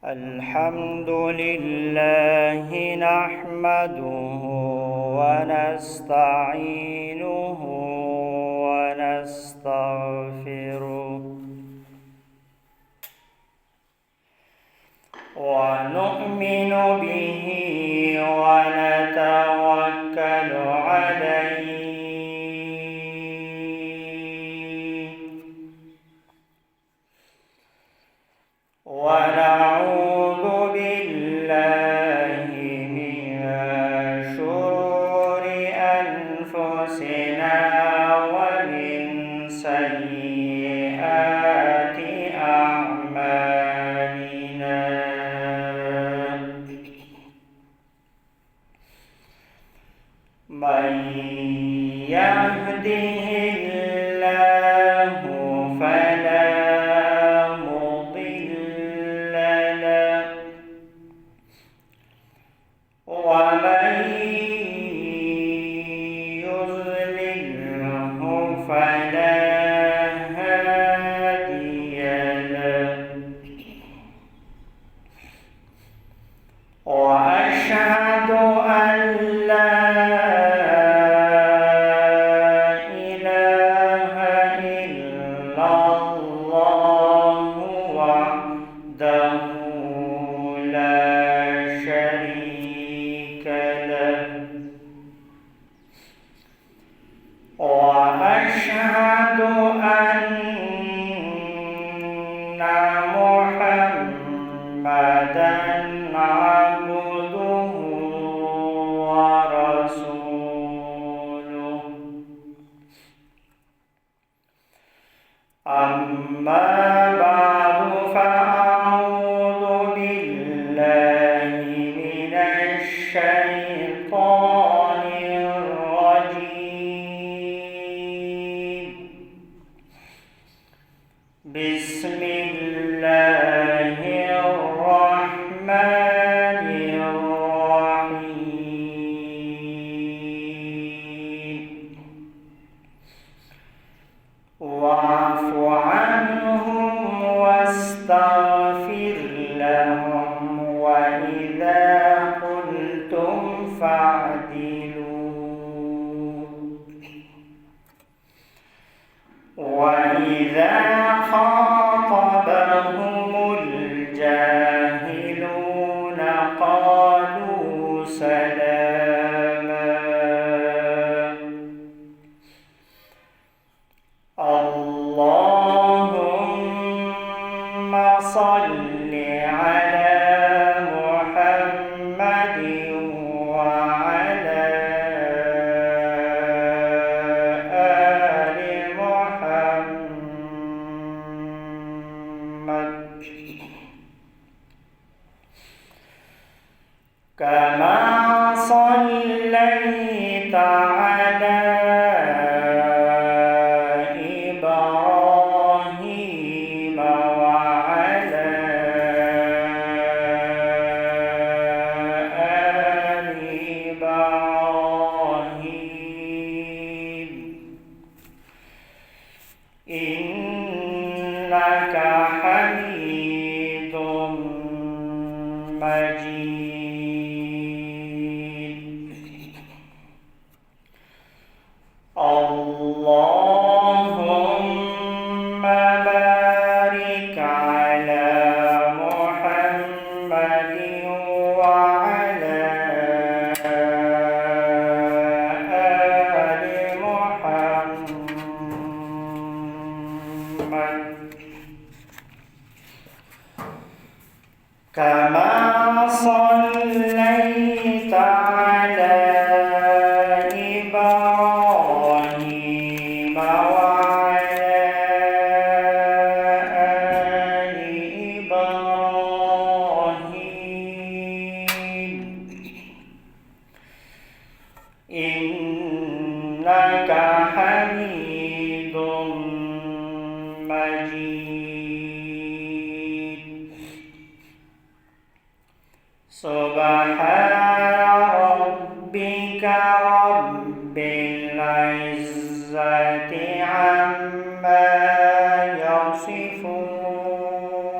الحمد لله نحمده ونستعينه ونستغفره ونؤمن به ونتوكل عليه ونعوذ بالله من شرور أنفسنا ومن سيئات أعمالنا من يهده الله فلا مضل له ومن يضلله فلا هادي له وأشهد أن لا إله إلا الله وحده لا شريك له وأشهد أن محمدًا عبده ورسوله أما بعد فأعوذ بالله من الشيطان الرجيم بسم الله الرحمن الرحيم واعف عنهم واستغفر لهم وإذا قلتم فاعدلوا وإذا خاطبهم الجاهلون قالوا سلاما اللهم صل على محمد وعلى آل محمد كما صليت على إبراهيم وعلى آل إبراهيم إنك حميد مجيد اللهم بارك على محمد وعلى آل محمد كما صليت على إبراهيم وعلى آل إبراهيم إنك حميد مجيد سبحان ربك رب العزة عما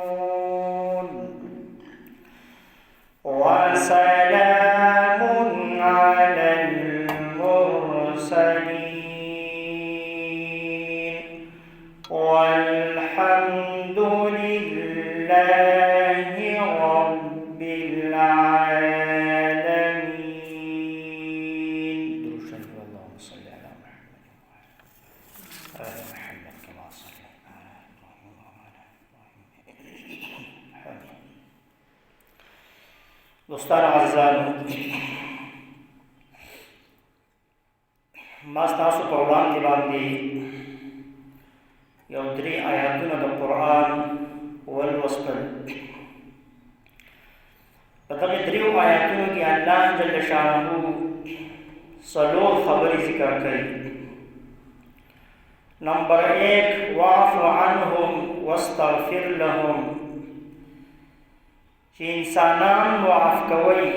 يصفون وسلام على المرسلين والحمد لله رب العالمين. اللهم صل على محمد وعلى آل محمد كما صليت على إبراهيم وعلى آل إبراهيم. دوستان عزیزانو، ما ستاسو په وړاندې باندې یو 3 آیاتونه د قرآن ولوستل. په دغه 3 آیاتونو کې الله جل شانه 4 خبرې ذکر کړي. نمبر 1 واعف عنهم واستغفر لهم، چې انسانان معاف کوي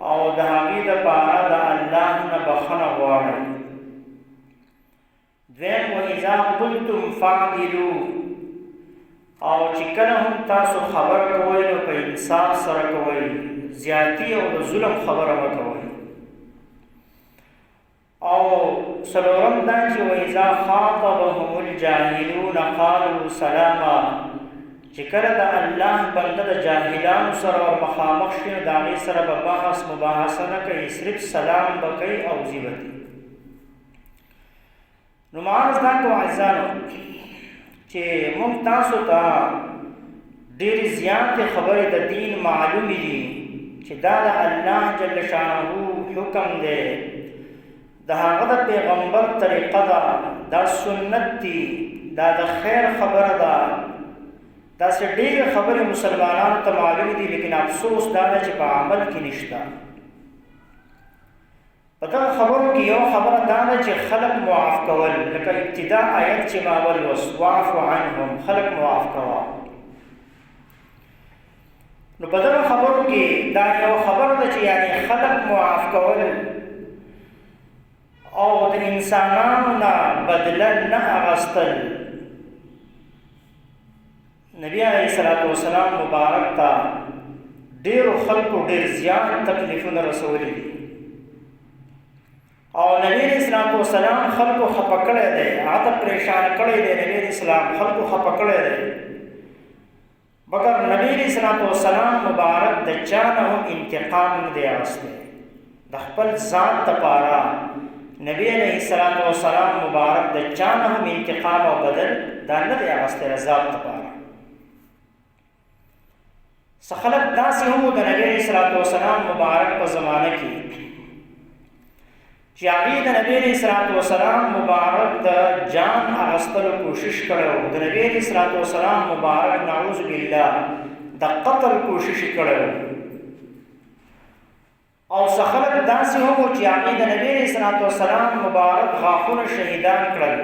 او د هغې دپاره د الله نه بخښنه غواړئ. دویم وإذا قلتم فاعدلوا، او چې کله هم تاسو خبره کوئ نو په انصاف سره کوئ، زیاتی او د ظلم خبره مه کوئ. او څلورم دا چې وإذا خاطبهم الجاهلون قالوا سلاما، چې کله د الله بنده د جاهلانو سره مخامخ شي نو د هغې سره به بحث مباحثه نه کوي، صرف سلام به کوي او ځي به دي. نو معاذ دا کو عزیزانو چې موږ تاسو ته ډېرې زیاتې خبرې د دین معلومې دي چې دا د الله جل شانه حکم دی، د هغه د پیغمبر طریقه ده، دا سنت دي، دا د خیر خبره ده. داسې ډېرې خبرې مسلمانانو ته معلومې دي، لیکن افسوس دا ده چې په عمل کې نشته. په دغه خبرو کې یو خبره دا ده چې خلق معاف کول، لکه ابتدا آیت چې ما ولوست واعف عنهم، خلق معاف کوه. نو په دغه خبرو کې دا یو خبره ده چې یعنی خلق معاف کول او د انسانانو نه بدله نه اخیستل. نبی علیه الصلاۃ والسلام مبارک ته ډېرو خلکو ډېر زیات تکلیفونه رسولي دي، او نبی علیه الصلاۃ والسلام خلکو خفه کړی دی، هغه پریشان کړی دی. نبی علیه السلام خلکو خفه کړی دی، مګر نبی علیه الصلاۃ والسلام مبارک د چا نه هم انتقام نه دی اخیستی. د خپل ذات دپاره نبی علیه الصلاۃ والسلام مبارک د چا نه هم انتقام او بدل دا نه دی اخیستی د ذات دپاره. څه خلک داسې هم د نبی علیه الصلاۃ والسلام مبارک په زمانه کې چې هغې د نبی علیه الصلاۃ والسلام مبارک د جان اخیستلو کوشش کړی و، د نبی علیه الصلاۃ والسلام مبارک نعوذ بالله د قتل کوشش کړی و. او څه خلک داسې هم و چې هغې د نبی علیه الصلاۃ والسلام مبارک غاښونه شهیدان کړل.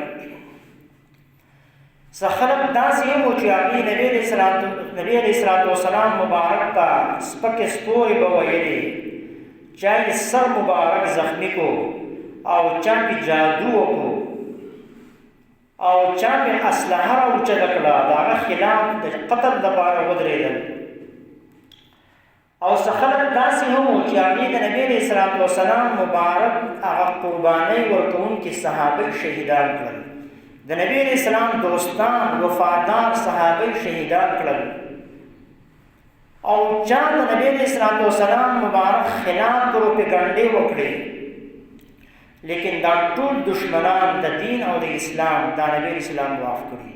څه خلک داسې هم و چې هغې نبی علیه الصلاۃ والسلام مبارک ته سپکې سپورې به ویلې، چا یې سر مبارک زخمی کو او چا پې جادو وکړو او چا پې اسلحه راوچته کړه، د هغه خلاف د قتل دپاره ودرېدل. او څه خلک داسې هم و چې هغې د نبی علیه الصلاۃ والسلام مبارک هغه قربانۍ ورکوونکي صحابه شهیدان کړل، د نبی علیه السلام دوستان وفادار صحابه شهیدان کړل. او چا د نبی علیه الصلاۃ والسلام مبارک خلاف پروپیګنډې وکړې، لیکن دا ټول دشمنان د دین او د اسلام دا نبی علیه السلام معاف کړي.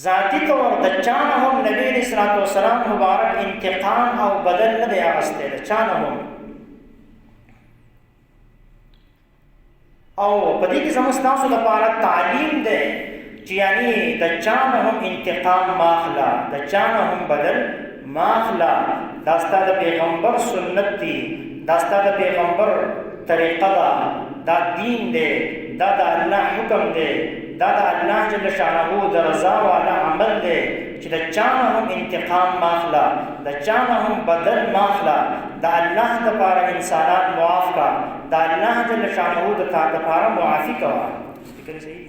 ذاتی طور د چا نه هم نبی علیه الصلاۃ والسلام مبارک انتقام او بدل نه دی اخیستی، د چا نه هم. او په دې کې زموږ ستاسو لپاره تعلیم دی چې یعنی د چا نه هم انتقام ماخله، د چا نه هم بدل ماخله. دا ستا د پیغمبر سنت دی، دا ستا د پیغمبر طریقه ده، دا دین دی، دا د الله حکم دی، دا د الله جل شانه د رضا والا عمل دی چې د چا نه هم انتقام ماخله، د چا نه هم بدل ماخله. د الله دپاره انسانان معاف کا، د الله جل شانه د تا دپاره معافي کوه. فکر صحیح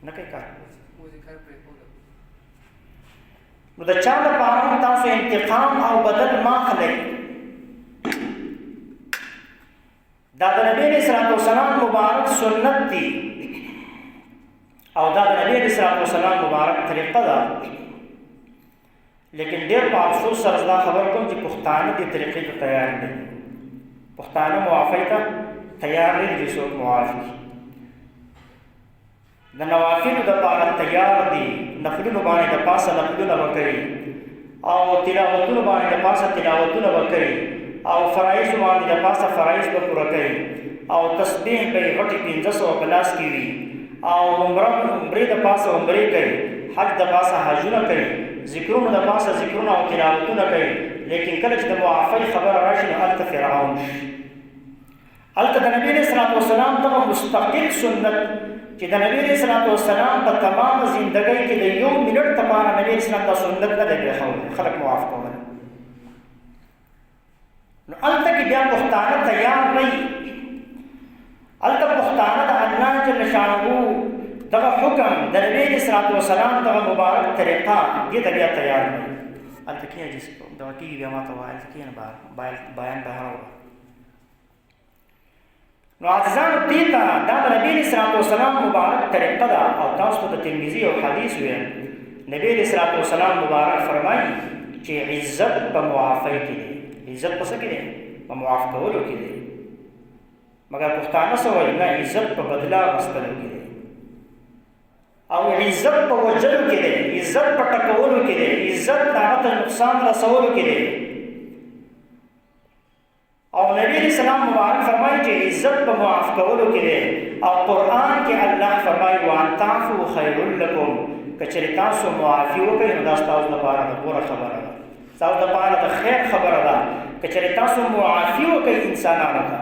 نه کوي کار. نو د چا لپاره هم تاسو انتقام او بدل ما اخلئ. دا د نبی علیہ الصلوۃ والسلام مبارک سنت دی او دا د نبی علیہ الصلوۃ والسلام مبارک طریقه ده. لیکن ډېر په افسوس سره دا خبر کوم چې پښتانه دې طریقې ته تیار نه دي. پښتانه معافۍ ته تیار نه دي چې څوک معافي. د نوافلو دپاره تیار دي، نفلونو باندې د پاسه نفلونه به کوي او تلاوتونو باندې د پاسه تلاوتونه به کوي او فرایضو باندې د پاسه فرایض به پوره کوي او تسبیح به یې غټې 1500 په لاس کې وي او عمرې د پاسه عمرې کوي، حج د پاسه حجونه کوي، ذکرونو د پاسه ذکرونه او تلاوتونه کوي. لیکن کله چې د معافۍ خبره راشي نو هلته فرعون شي. هلته د نبي علیه الصلوۃ والسلام دغه مستقل سنت چې د نبی علیه الصلوۃ والسلام په تمام زندګۍ کې د یو منټ لپاره نبی علیه السلام دا سنت نه دی پرېښولی، خلک معاف کول. نو هلته کې بیا پښتانه تیار نه وي. هلته پښتانه د الله جل شانه دغه حکم د نبی علیه الصلوۃ والسلام دغه مبارک طریقه دې ته بیا تیار نه وي. هلته کښېنه چې دغه کېږي بیا ما ته وایه هلته کښېنه بیان بهر وړه. نو عزیزانو دې ته دا د نبی علیه الصلوۃ والسلام مبارک طریقه ده او تاسو ته د ترمذي یو حدیث ویل. نبی علیه الصلوۃ والسلام مبارک فرمایي چې عزت په معافۍ کې دی. عزت په څه کې دی؟ په معاف کولو کې دی. مګر پښتانه څه وایي؟ نه، عزت په بدله اخیستلو کې دی او عزت په وژلو کې دی، عزت په ټکولو کې دی، عزت هغه ته نقصان رسولو کې دی. او نبی علیہ السلام مبارک فرمایي چې عزت په معاف کولو کې دی. او قرآن کې الله فرمایي وان تعفوا خیر لکم، که چېرې تاسو معافي وکړئ نو دا ستاسو لپاره د غوره خبره ده، ستاسو لپاره د خیر خبره ده. که چېرې تاسو معافي وکړئ انسانانو ته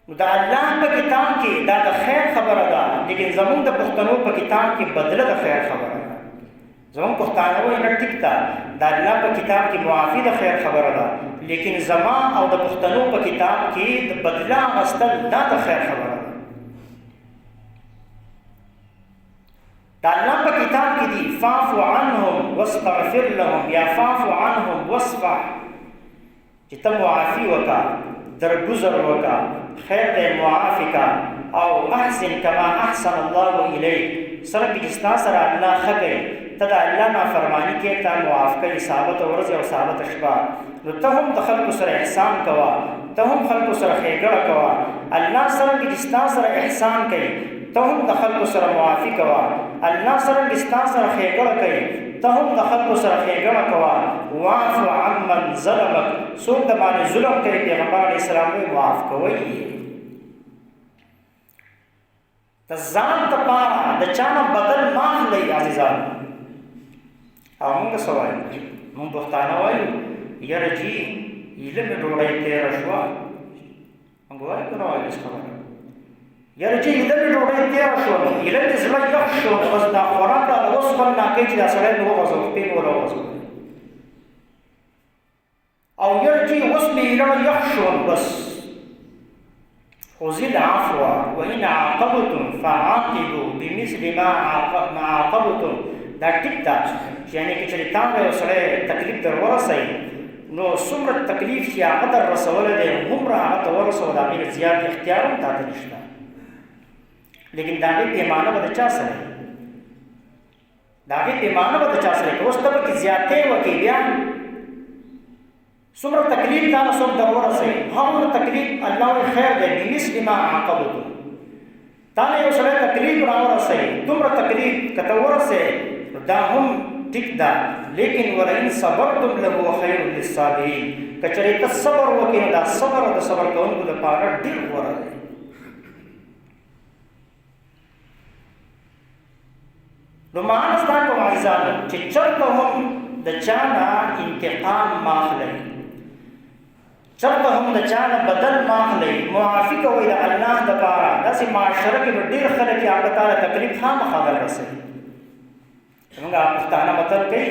نو د الله په کتاب کې دا د خیر خبره ده. لیکن زموږ د پښتنو په کتاب کې بدله د خیر خبره ده. زموږ پښتانه وایي نه ټیک ده، د الله په کتاب کې معافي د خیر خبره ده، لیکن زما او د پښتنو په کتاب کې د بدله اخیستل دا د خیر خبره ده. د الله په کتاب کې دي فاعف عنهم واستغفر لهم یا فاعف عنهم واصفح، چې ته معافي وکړه، درګذر وکړه، خیر دی معافي کړه او احسن کما احسن الله الیک. سره کې چې ستا سره الله ښه کوي، ته د الله نافرماني کې ته معاف کوي ثابت ورځ او ثابت شپه. نو ته هم د خلکو سره احسان کوه، ته هم خلکو سره ښېګړه کوه. الله سره کې چې ستا سره احسان کوي ته هم د خلکو سره معافي کوه. الله سره کې ستا سره ښېګړه کوي ته هم د خلکو سره ښېګړه کوه. واعف عمن ظلمک، څوک د باندې ظلم کوي پیغمبر علیه السلام وایي معاف کوئ. د ځان دپاره د چا نه بدل مه اخلئ عزیزانو. او موږ څه وایو؟ موږ پښتانه وایو یاره جي ایله مې ډوډۍ تېره شوه. موږ وایو که نه وایو داسې خبره؟ یاره جي ایله مې ډوډۍ تېره شوه، نو ایله مې زړه یخ شو، بس دا خوراک راله اوس خوند نه کوي چې دا سړی مې وغځو، خپې مې ور وغځو. او یاره جي اوس مې ایله یخ شو، بس خذ العفو وإن عاقبتم فعاقبوا بمثل ما عاقبتم. دا ټیک ده چې یعنې که چېرې تا به یو سړی تکلیف در ورسوي نو څومره تکلیف چې هغه در رسولی دی هومره هغه ته ورسوه، د هغې نه زیات اختیار هم تا ته نشته. لیکن د هغې پیمانه به د چا سره وي؟ د هغې پیمانه به د چا سره وي؟ که اوس ته پکې زیاتۍ وکړې بیا څومره تکلیف تا نه څوک در ورسوي هغومره تکلیف الله وایي خیر دی بمثل ما عاقبتم. تا نه یو سړی تکلیف راورسوي، دومره تکلیف که ته ورسوې دا هم ټیک ده، لیکن ولئن صبرتم لهو خیر للصابرین. که چېرې ته صبر وکړې نو دا صبر د صبر کوونکو لپاره ډېر غوره دی. نو معنا زده کوم عزیزانو چې چېرته هم د چا نه انتقام مه اخلئ، چېرته هم د چا نه بدل مه اخلئ، معافي کوئ د الله دپاره. داسې معاشره کې به ډېر خلک یې هغه ته تکلیف خامخا در رسوي. زموږ پښتانه متل کوي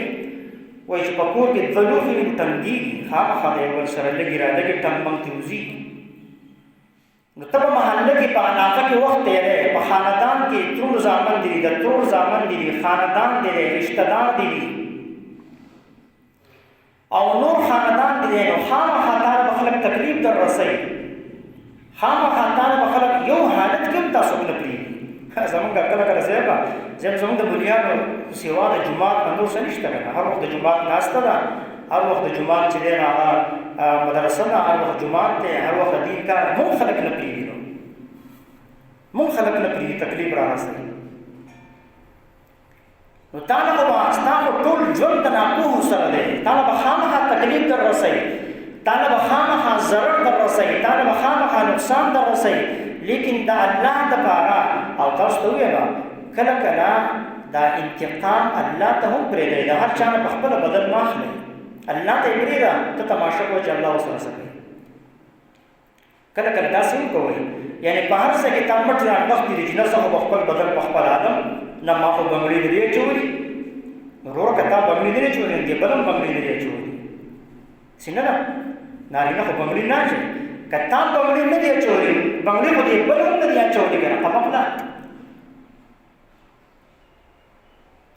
وایي چې په کور کې دوه لوښي وي نو ټنګېږي، خامخا د یو بل سره لږې را لږې ټنګ منګ ترې وځي. نو تب محله کې په علاقه کې وخت تیرې په خاندان کې ترور زامن دي د ترور زامن دي خاندان دي رشتہ دار دي او نور خاندان دي نو خامخا تار به خلک تکلیف در رسي خامخا تار به خلک یو حالت کې تاسو نه پری زمونږ کله کله زمونږ د بنیادو سیوا د جمعات نور څه نشته کنه هر وخت د جمعات ناشته ده هر وخت د جمعات چې دی هغه مدرسه ده هر وخت جمعات دی هر وخت دین کار مونږ خلک نه پریږدي نو مونږ خلک نه پریږدي تکلیف را رسوي نو تعالی خو ستاسو ټول ژوند د ناپوهو سره دی تعالی به خامخا تکلیف در رسوي تعالی به خامخا ضرر در رسوي تعالی به خامخا نقصان در رسوي لیکن دا الله دپاره او تاسو ته ویل کله کله دا انتقام الله ته هم پرېږدئ د هر چا نه په خپله بدل مه اخلئ الله ته یې پرېږده ته تماشه کوه چې الله ورسره څه کوي کله کله داسې هم کوئ یعنې په هر څه کې تا مټ رانغښتي دي چې نه زه خو به خپل بدل په خپل عالم نه ما خو بنګړي نه دي اچولي وروره که تا بنګړي نه دي اچولي دې بل هم بنګړي نه دي اچولي هسې نه ده نارینه خو بنګړي نه اچوي که تا بنګړي نه دي اچولي بنګړي خو دې بل هم نه دي اچولي که نه قبقله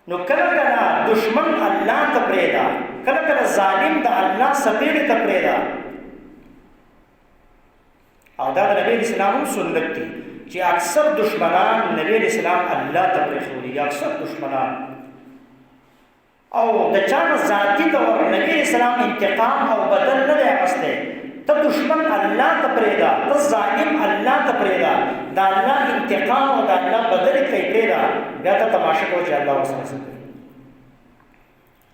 نو کله کله دشمن الله ته پرېږده کله کله ظالم د الله سپېړې ته پرېږده او دا د نبی اسلام هم سنت دي چې اکثر دشمنان نبی اسلام الله ته پرېښودي اکثر دشمنان او د چا نه ذاتي طور نبی اسلام انتقام او بدل نه دی اخیستی ته دشمن الله ته پرېږده ته ظالم الله ته پرېږده د الله انتقام او د الله بدل ته یې پرېږده بیا ته تماشه کوه چې الله ورسره څه کوي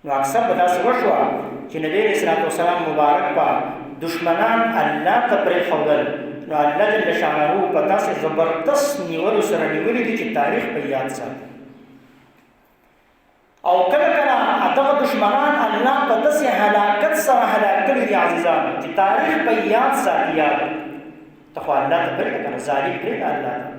نو اکثر به داسې وشوه چې نبی علیه السلام مبارک به دشمنان الله ته پرېښودل نو الله جل شانه په داسې زبردست نیولو سره نیولي دي چې تاریخ په یاد ساتي او کله کله دغه دشمنان الله په داسې هلاکت سره هلاک کړي دي عزیزانو چې تاریخ په یاد ساتي یاد ته خو الله ته پرېږده که نه ظالم پرېږده الله ته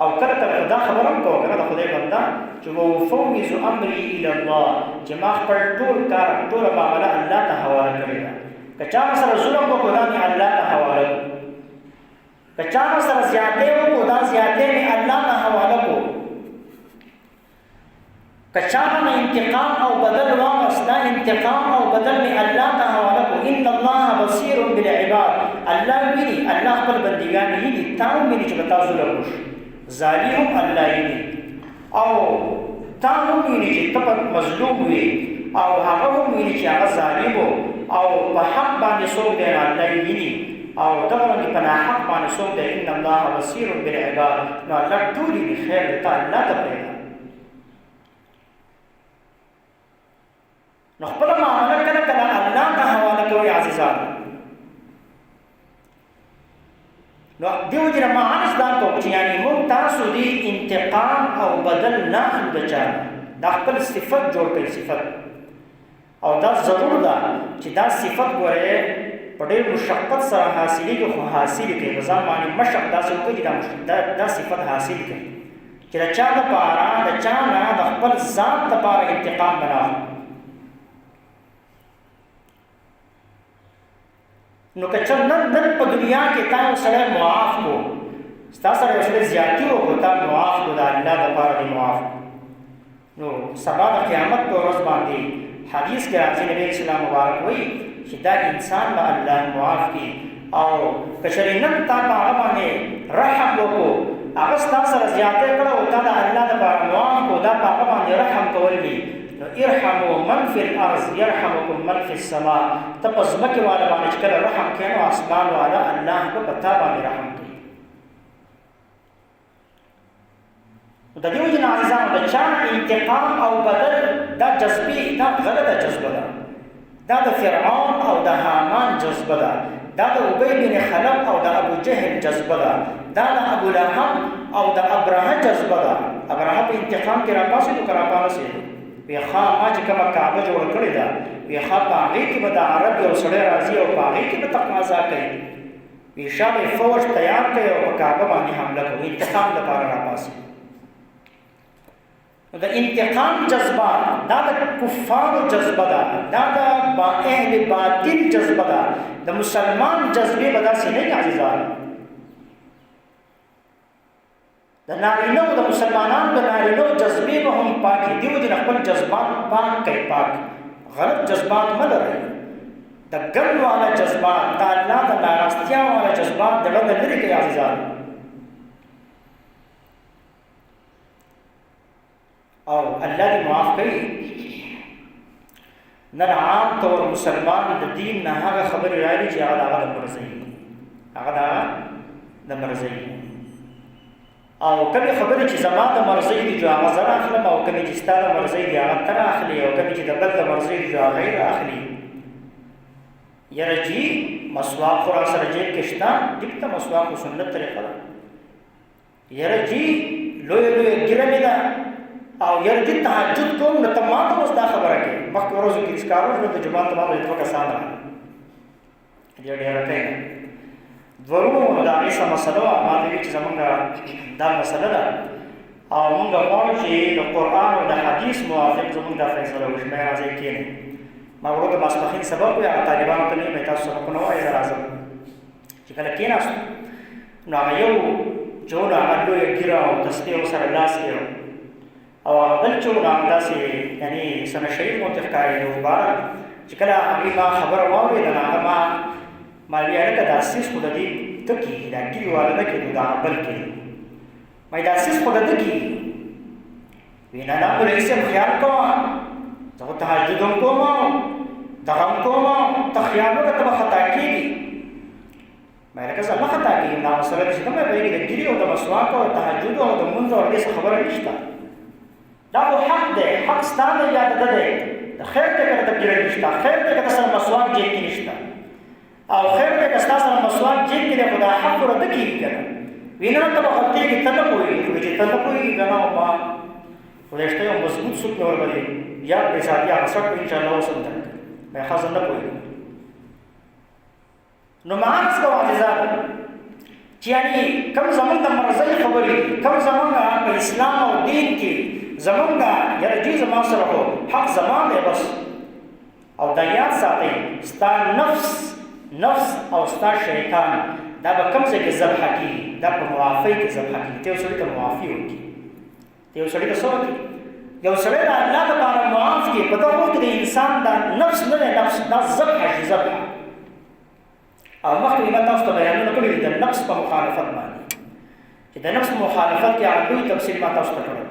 او کله کله دا خبره هم کوه که نه د خدای بنده چې وفوض امري الی الله چې ما خپل ټول کار ټوله معامله الله ته حواله کړې ده که چا سره ظلم وکړو دا مې الله ته حواله کړو که چا سره زیاتې وکړو دا زیاتې مې الله ته حواله کړو که چا نه انتقام او بدل واغست دا انتقام او بدل مې الله ته حواله کړو ان الله بصیر بالعباد الله ویني الله خپل بندګان ویني تا هم ویني چې به تا ظلم وشي ظالم هم الله ویني او تا هم ویني چې ته مظلوم وي او هغه هم ویني چې هغه ظالم او په حق باندې څوک دی نو الله یې ویني او دغه باندې په ناحق باندې څوک دی ان الله بصیر بالعباد نو الله ټول ویني خیر دی ته الله ته پرېږده نو خپله معامله کله کله الله ته حواله کوئ عزیزانو نو دیو وجې نه ما عرض دا کوم چې یعنې موږ تاسو دې انتقام او بدل نه اخلو د چا دا خپل صفت جوړ کړئ صفت او دا ضرور ده چې دا صفت ګورئ په ډېر مشقت سره حاصلېږي خو حاصل کړئ په ځان باندې مشق داسې وکړئ چې دا صفت حاصل کړئ چې د چا دپاره د چا نه د خپل ذات دپاره انتقام نه اخلو نو که چا نن په دنیا کې تا یو سړی معاف کو ستا سره یو سړی زیاتي وکړو تا معاف کو د الله دپاره دې معاف نو سبا د قیامت په ورځ باندې حدیث کې راځي نبی اسلام مبارک وایي چې دا انسان به الله معاف کړي او که چېرې نن تا په هغه باندې رحم وکړو هغه ستا سره زیاتی کړه او تا د الله دپاره معاف کړو دا په هغه باندې رحم کول دي نو ارحموا من فی الارض یرحمکم من فی السماء ته په ځمکې والا باندې چې کله رحم کوې نو اسمان والا الله به په تا باندې رحم کوي نو د دې وجې نه عزیزانو د چا انتقام او بدل دا جذبې دا غلطه جذبه ده دا د فرعون او د حامان جذبه ده دا د ابی بن خلف او د ابو جهل جذبه ده دا د ابو لهب او د ابرهه جذبه ده ابرهه په انتقام کې راپاسېدو که راپاسېدو وی خواه ما چې کومه کعبه جوړ کړې ده وی خواه په هغې کې به د عرب یو سړی راځي او په هغې کې به تقاضا کوي وی شا به فوج تیار کوي او په کعبه باندې حمله کوي انتقام لپاره راپاسي د انتقام جذبه دا د کفارو جذبه ده دا د اهل باطل جذبه ده د مسلمان جذبې به داسې نه وي عزیزان د نارینو د مسلمانانو د نارینو جذبې به هم پاکې دي، وجې خپل جذبات پاک کوي، پاک غلط جذبات مه لرئ. د ګن والا جذبات، د الله د ناراستیا والا جذبات د زړه نه لرې کړئ عزیزانو. او الله دې معاف کړي. نن عام طور مسلمان د دین نه هغه خبرې راځي چې هغه د هغه د مرضۍ، هغه د مرضۍ، او کومې خبرې چې زما د مرضۍ دي جو هغه زه راخلم، او کومې چې ستا د مرضۍ دي هغه ته راخلي، او کومې چې د بل د مرضۍ دي جو هغه یې راخلي. یاره جي مسواک خو را سره جیب کې شته، ټیک ته مسواک خو سنت طریقه ده. یاره جي لویه لویه ګیره مې ده، او یاره جي تهجد کوم، نو ته ما ته اوس دا خبره کوې. مخکې ورځو کې ریسکارو نو د جومات ته ما ته دوه کسان راغلل، ډېره کوي ورونو د هغې څه مسله وه. ما ته ویل چې زمونږ دا مسله ده او مونږ غواړو چې د قرآن او د حدیث موافق زمونږ دا فیصله وشي. مې راځئ کښېنئ. ما وړو د ماسپښین سبق وی، هغه طالبانو ته مې تاسو سبقونه وایئ، زه راځم. چې کله کېناستو نو هغه یو چې و نو هغه لویه ږیره او تسبیح ورسره لاس کې او هغه بل چې و نو هغه داسې یعنې سنه شهید غوندې ښکارېده مبارک. چې کله هغې ما خبره واورېده نو هغه ما ویل هلکه دا سیس خو د دې ته کېږي، دا ږیرې والا نه کېږي، دا هغه بل کېږي. ما دا سیس خو د ده کېږي. وی نه نه مولوي صاحب خیال کوه، زه خو تهجد هم کوم او دغه هم کوم، ته خیال وکړه ته به خطا کېږي. ما لکه زه نه خطا کېږم، دا مسله ده چې ته مې په دې کې د ږیرې او د مسواک او تهجد او د لمونځ او دې څه خبره نشته. دا خو حق دی، حق ستا دی یا د ده دی. د خیر دی که د ږیره نشته، خیر دی که د سره مسواک جیب کې نشته، او خیر دی که ستا سره مسواک جیب کې دی، خو دا حق ورته کېږي که نه. وی نه ته به غلطېږي، ته نه پوهېږي. خو چې ته نه پوهېږي که نه، او ما خدای شته یو مضبوط سوک مې ورباندې یاد کړې ساتي، هغه سټ به انشاءالله اوس هم درک کړي. مې ښه زه نه پوهېږم. نو ما عرض کوم عزیزانو چې یعنې کوم زمونږ د مرضۍ خبرې دي، کوم زمونږ په اسلام او دین کې زمونږ یاره جي زما سره خو حق زما دی بس. او دا یاد ساتئ ستا نفس او ستا شیطان دا به کوم ځای کې ذبحه کېږي، دا په معافۍ کې ذبحه کېږي. ته یو سړي ته معافي وکړي، ته یو سړي ته څه وکړي؟ یو سړی د الله دپاره معاف کړي. په دغه وخت کې د انسان دا نفس نه دی، نفس دا ذبحه شي، ذبحه. او مخکې ما تاسو ته بیانونه کړي دي د نفس په مخالفت باندې، چې د نفس په مخالفت کې هغه لوی تفصیل ما تاسو ته کړی.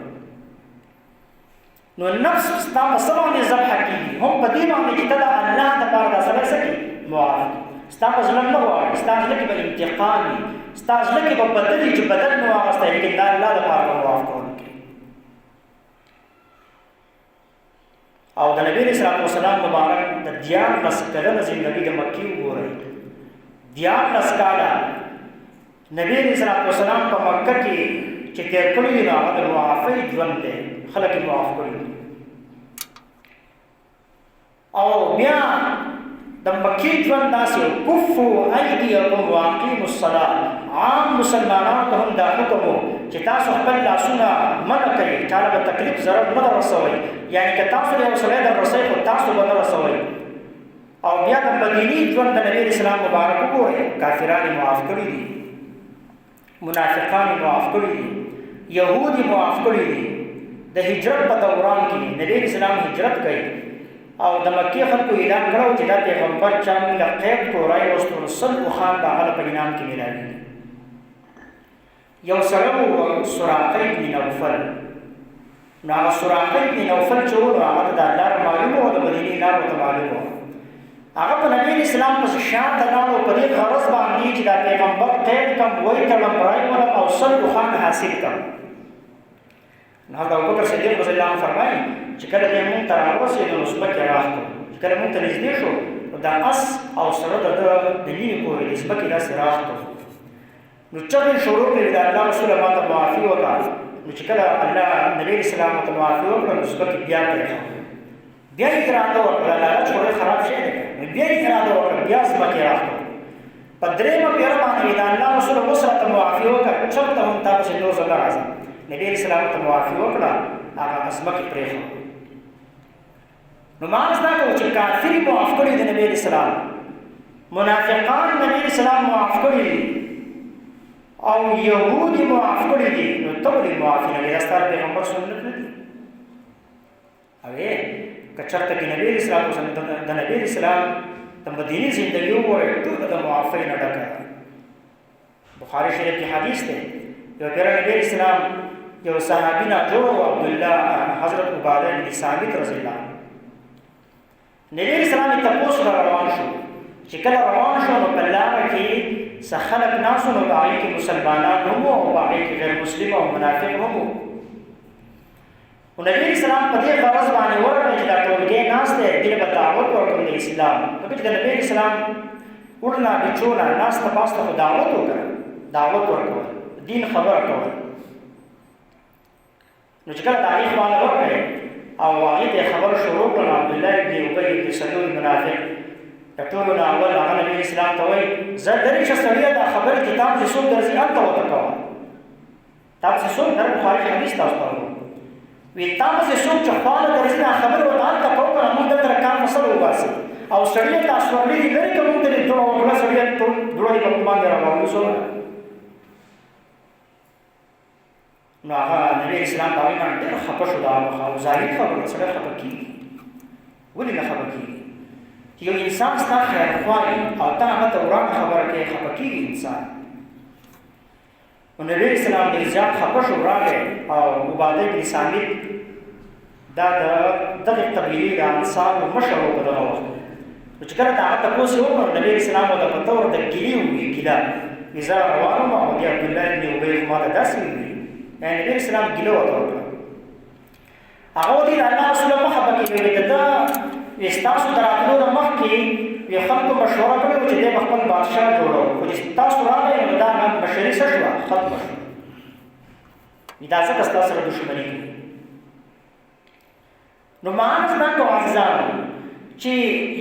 نو نفس ستا په څه باندې ذبحه کېږي؟ هم په دې باندې چې ته د الله دپاره دا سړی څه کړي؟ معاف کړي. ستا په زړه نه غواړي، ستا زړه کې به انتقام وي، ستا زړه کې به بدل وي چې بدل نه واغستی، لیکن دا الله دپاره به معاف کوونکی. او د نبي علیه السلام مبارک د 14 کلنه زندګي د مکې وګورئ. 14 کاله نبي علیه السلام په مکه کې چې تېر کړي دي، نو هغه د معافۍ ژوند دی، خلک یې معاف کړي دي. او بیا د مکې ژوند داسې کفو ایدیکم واقیموا الصلاة، عام مسلمانانو ته هم دا حکم و چې تاسو خپل لاسونه منع کړئ، چاله به تکلیف ضرر نه در رسوئ. یعنې که تاسو یو سړی در رسوئ خو تاسو به نه رسوئ. او بیا د مدینې ژوند د نبي اسلام مبارک وګورئ، کافران یې معاف کړي دي، منافقان یې معاف کړي دي، یهود یې معاف کړي دي. د هجرت په دوران کې نبي اسلام هجرت کوي او د مکې خلکو اعلان کړو چې دا پیغمبر چا موږ له قید تورای وستو صلح خان د هغه په انعام کې میلاوي. یو سړی و سراقه بن نوفل. نو هغه سراقه بن نوفل چې و نو هغه ته دا لار معلومه وه، د مدینې لار ورته معلومه وه. هغه په نبي اسلام پسې شاته لاړو په دې غرض باندې چې دا پیغمبر قید کړم، ویې کړم، رایولم او صلح خان حاصل کړم. نو هغه ابوبکر صدیق رضی الله عنه فرمایي چې کله دې مونږ ته راورسېدو نو سپک یې راخ کړو. چې کله مونږ ته نږدې شو نو دا اس او سره د ده د مینې پورې د سپک یې داسې راخ کړو. نو چغې شروع کړې د الله رسوله ما ته معافي وکړه. نو چې کله الله نبي اسلام ته معافي وکړه نو سپک یې بیا پرېښود، بیا یې اراده وکړه، لالچ خو خراب شی دی، نو بیا یې اراده وکړه، بیا سپک یې راخ کړو. په درېیمه پیره باندې د الله رسوله اوس راته معافي وکړه، چېرته هم تا پسې نور زه نه راځم. نبي اسلام ته معافي وکړه، هغه ځمکې پرېښود. نو معنی دا کوو چې کافر یې معاف کړي د نبي اسلام، منافقان نبي اسلام معاف کړي دي، او يهودي معاف کړی دي نو ته ولې معاف نه کړې؟ ستاسو پیغمبر سنت نه دي. اوی کچرته کې نبی اسلام د نبی اسلام د مدینه زندگی وره ټول د معافی نه ډکه. بخاری شریف کې حدیث دی یو پیر نبی اسلام یو صحابي نه جوړ عبد الله حضرت عباده بن ثابت رضی الله عنه نبی اسلام ته پوښتنه روان شو چې کله روان شو نو په لاره کې خلک ناسو نو هغه کې مسلمانان هم او هغه کې غیر مسلمان او منافق هم وو. نبی اسلام په دې غرض باندې ورغی چې دا ټولګي ناس ته دې په دعوت ورکړي د اسلام. چې نبی اسلام ورنا بچونا ناس ته پاسته دعوت وکړه، دعوت ورکړه، دین خبره کوله. نو چې کله تاریخ باندې ورغی او هغه ته خبر شروع کړه عبد الله بن ابي بن سلول منافق ټولو نه اول هغه نبی اسلام ته وایي زه درې شسړیا دا خبره کتاب چې څوک درځي انت وته کوه. تاسو څوک در بخاری حدیث تاسو ته وی تاسو څوک چې خپل درځي دا خبره وته انت کوه موږ در کار مسله وباسي او سړی تاسو ورلې لري کوم ته دوه وګړه سړی ټول دوړې په باندې راوځو. نو هغه نبی اسلام باندې باندې خپه شو دا خو ظاهر خبره سره خپه کیږي. ولې نه خپه کیږي؟ یو انسان ستا خیر خوای او تا هغه ته ورانه خبره کوي خپه کیږي انسان. نبی اسلام د زیات خپه شو راغی او عباده بن ثابت دا دغه قبیله د انصار مشر و په دغه وخت. چې کله دا تاسو وګورئ نبی اسلام د پتور د ګلیو ګیلا اذا روانو او د عبد الله بن ابي ما داسې یعنی نبی اسلام ګلو وته هغه دې الله رسول محبت کې دا استاسو دراتلو د مخ کې یو خلکو مشوره کړو چې د خپل بادشاہ جوړو خو چې تاسو راغلی نو دا بشري څه شو ختم شو. دا څه تاسو سره دښمني کوي. نو مانس دا کو عزیزانو چې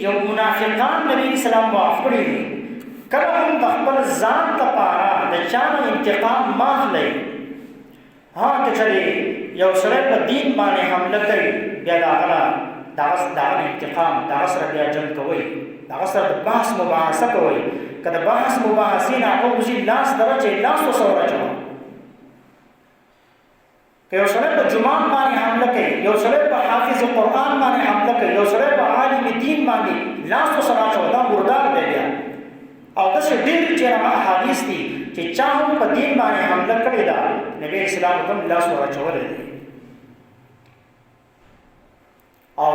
یو منافقان نبی اسلام معاف کړی کله هم د خپل ځان لپاره د چانو انتقام ماخلی. ها ته یو سره په دین باندې حمله کوي بیا دا غلا دا انتقام دا سره بیا جنگ کوي دا سره بحث مباحثه کوي کله بحث مباحثین هغه وزي لاس درجه لاس وسوره چو که یو سره په جمعه باندې حمله کوي یو سره په حافظ قرآن باندې حمله کوي یو سره په عالم دین باندې لاس وسوره چو دا مردار دی بیا. او داسې ډېر چې احادیث دي چې چا هم په دین باندې حمله کړې ده نبی اسلام هم لاس ورچولی دی. او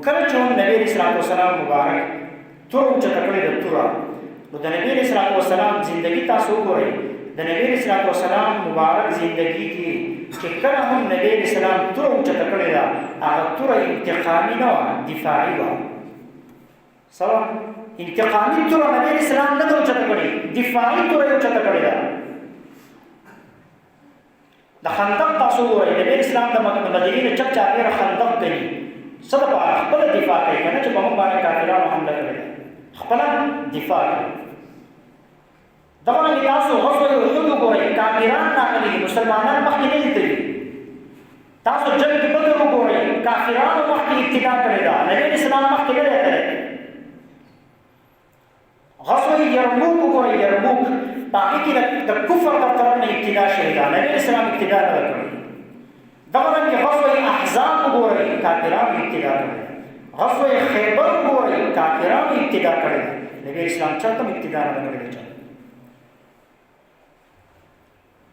کله چې هم نبی اسلام والسلام مبارک تور اوچته کړې ده توره نو د نبی اسلام والسلام زندگی تاسو وګورئ د نبی اسلام والسلام مبارک زندگی کې چې کله هم نبی اسلام تور اوچته کړې ده هغه توره انتقامي نه وه دفاعي وه. سوا انتقامي توره نبی اسلام نه ده اوچته کړې دفاعي توره یې اوچته کړې ده. د خندق تاسو وګورئ نبی اسلام د مدینې نه چپ چاپېره خندق کوي څه دپاره خپله دفاع کوي که نه چې په موږ باندې کافرانو حمله کړې ده خپله دفاع کوي. دغرنګې تاسو غزوه احد وګورئ کافران راغلي مسلمانان مخکې نه دي تللي. تاسو جنګ بدر وګورئ کافرانو مخکې ابتدا کړې ده نبی اسلام مخکې نه دی تللی. غزوه یرموک وګورئ یرموک په هغې کې د کفر د طرف نه ابتدا شوې ده نبی اسلام ابتدا نه ده کړې. دغرنګې غزوه احزاب وګورئ کافرانو ابتدا کړې ده. غزوه خیبر وګورئ کافرانو ابتدا کړې ده نبی اسلام چاته هم ابتدا نه ده کړې ده.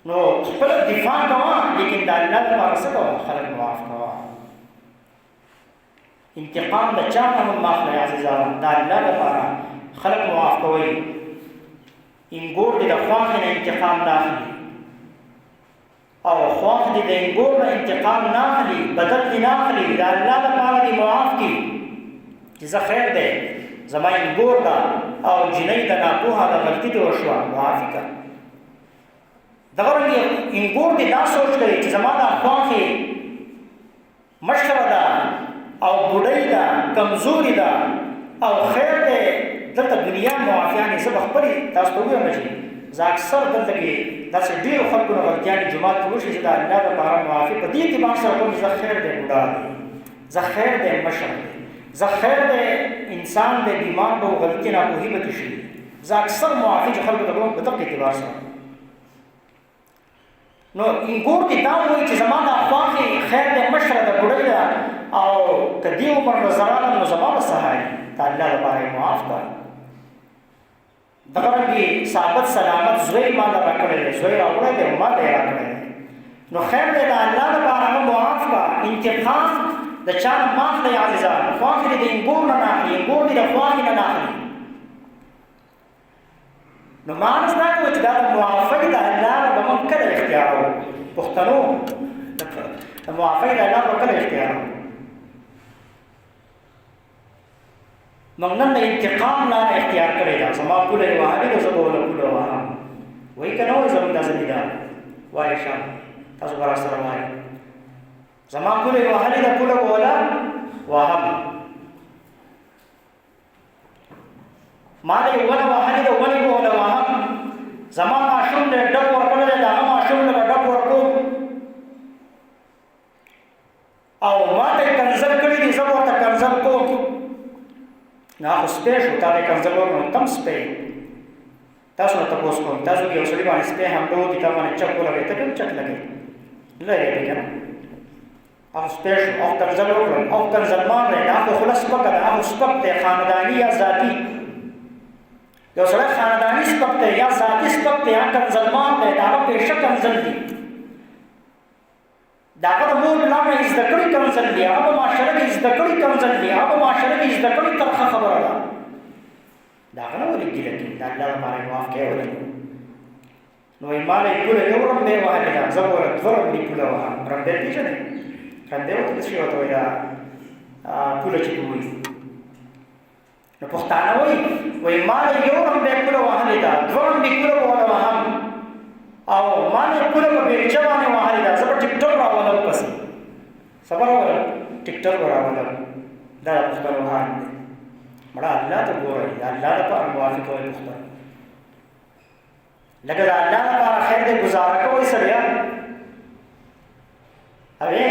نو خپل دفاع کوه لیکن د الله لپاره څه کوه خلک معاف کوه. انتقام د چا نه هم ماخلی عزیزانو د الله لپاره خلق معاف کوي. انګور دې د خواښې نه انتقام نه اخلي او خواښ دې د انګور نه انتقام نه اخلي بدل دې نه اخلي د الله لپاره دې معاف کړي چې زه خیر دی زما انګور ده او جنۍ د ناپوهه د غلطي دې وشوه معافي کړه. دغرنګې انګور دې دا سوچ کوي چې زما دا خواښې مشره ده او بوډۍ ده کمزوري ده او خیر دی دلته دنیا معافیانې زه به خپلې تاسو ته ووایم چې زه اکثر دلته کې داسې ډېرو خلکو نه غلطیانې جومات کې وشي چې د الله دپاره معافي په دې اعتبار سره کوم زه خیر دی بوډا دی زه خیر دی مشر دی زه خیر دی انسان دی بیمار به غلطي ناپوهي به کې شي زه اکثر معافي چې خلکو ته کوم په دغه اعتبار سره نو انګور دې دا وایي چې زما دا خواخې خیر دې مشره د ګوډۍ ده او که دې عمر د زرانه نو زما به سهاري د الله لپاره یې معاف کړه. دغه رنګې ثابت سلامت زوی ما له راکړی دی، زوی راوړی دی ما ته یې راکړی دی. نو خیر دی د الله لپاره هغه معاف کړه. انتقام د چا نه مه اخلئ عزیزان، خواښې دې د انګور نه نه اخلي، انګور دې د خواښې نه نه اخلي. نو معنی زده کړو چې دا د معافۍ د الله نه به موږ کله اختیاروو. پښتنو د معافۍ د الله به کله اختیاروو. موږ نن د انتقام لاره اختیار کړې ده. زما پوله یې وهلې ده، زه به ورله پوله وهم. وایي که نه وایي زموږ دا ځینې ده وایي ښه تاسو به راسره وایئ. زما پوله یې وهلې ده، پوله به ورله وهم. ما دې ونه وهلې ده، ونې به ورله وهم. زما ماشوم له ډب ورکړی دی، د هغه ماشوم له به ډب ورکوم. او ما ته یې کنځل کړي دي، زه به ورته کنځل کوم. نو هغه سپی شو، تا ته یې کنځل وکړو نو تم سپی. تاسو نه تپوس کوم، تاسو کې یو سړي باندې سپی حمله وکړي، تا باندې چک ولګوي، ته هم چک لګوي، لرې دی که نه. هغه سپی شو او کنځل وکړل او کنځلمان دی، هغه خوله سپکه ده، هغه سپک دی، خانداني یا ذاتي. یو سړی خانداني سپک دی یا ذاتي سپک دی یا کنځلمان دی، د هغه پیشه کنځل دي. د هغه د مور پلار نه زده کړي کنځل دي، هغه په معاشره کې زده کړي کنځل دي، هغه په معاشره کې زده کړي ترخه خبره ده. د هغه نه ولې ګیله کړي، د الله لپاره یې معاف کړئ ولې. نو وایي ما له یې پوله یو رمبۍ وهلې ده، زه به ورله دوه رمبۍ پوله وهم. رمبۍ پېژنئ؟ رمبۍ ورته څه شی ورته وایي، دا پوله چې پې وایي. نو پښتانه وایي ما له یو رمبۍ پوله وهلې ده، دوه رمبۍ پوله به ورله وهم. او ما له پوله په بیلچه باندې وهلې ده، زه به ټکټر راولم پسې. څه به راولم؟ ټکټر به راولم. دا د پښتنو حال دی. مړه الله ته ګورئ، د الله لپاره موافق کوئ پښتنو. لکه د الله لپاره خیر دی ګزاره کوئ سړیان. هغې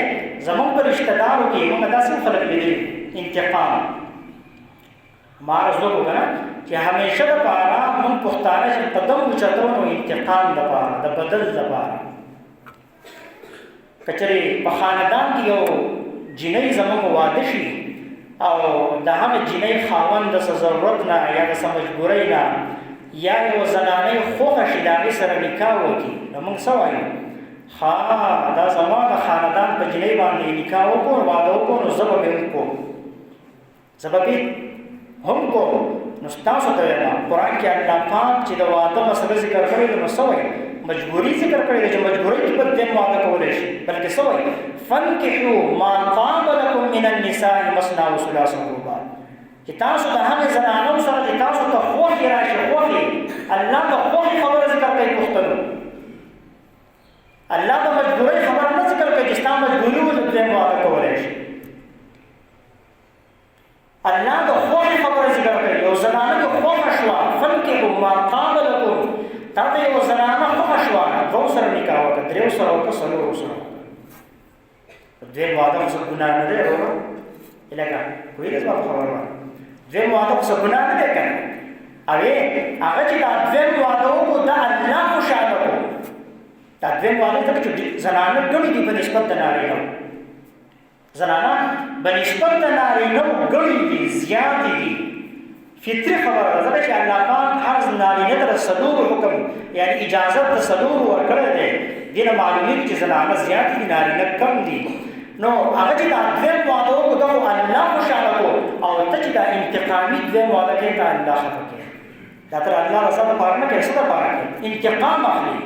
زموږ په رشته دارو کې موږ داسې خلک لیدلي انتقام. ما عرض وکړو که نه چې همیشه دپاره موږ پښتانه چې قدم اوچتو نو انتقام دپاره، د بدل دپاره. که چېرې په خاندان کې یو جینۍ زموږ واده شي او د هغه جینۍ خاوند د څه ضرورت نه یا د څه مجبورۍ نه یا یو زنانۍ خوښه شي د هغې سره نکاح وکړي، نو موږ څه وایو؟ ها دا زما د خاندان په جینۍ باندې نکاح وکړو، واده وکړو، نو زه به بې هم کوم، زه به بې هم کوم. نو ستاسو ته وایم قرآن کې الله پاک چې د واده مسله ذکر کړې ده، نو څه وایي؟ مجبوري ذکر کړې ده چې مجبورۍ کې به دویم واده کولی شي، بلکې څه وایي؟ فانکحوا ما طاب لکم من النساء مثنی وثلاث ورباع. چې تاسو د هغې زنانو سره چې تاسو ته خوښې راشي، خوښې الله د خوښې خبره ذکر کوي پښتنو. الله د مجبورۍ خبره نه ذکر کوي چې ستا مجبوري وه چې دویم واده کولی شي. الله د خوښې خبره ذکر کوي. یو زنانه دې خوښه شوه، فانکحوا ما طاب لکم، تا ته یو زنانه خوښه شوه، دوو سره نکاح وکړه، دریو سره وکړه، څلورو سره وکړه. دویم واده خو څه ګناه نه دی ورو، لکه پوهېږې زما په خبره باندې؟ دویم واده خو څه ګناه نه دی که نه؟ هغه چې دا دویم واده وکړو دا الله خوشحاله کړو. دا دویم واده ځکه چې زنانه ګڼې دي په نسبت د نارینهو. زنانه په نسبت د نارینهو ګڼې دي، زیاتې دي. فطري خبره ده، ځکه چې الله پاک هر نارینه ته د څلورو حکم یعنې اجازت د څلورو ورکړی دی. دې نه معلومېږي چې زنانه زیاتې دي، نارینه کم دي. نو هغه چې دا دویم واده وکړو دا خو الله خوشحاله کړو، او ته چې دا انتقامي دویم واده کوې ته الله خفه کوې. دا تر الله رضا دپاره نه کوې، څه دپاره کوې؟ انتقام اخلي.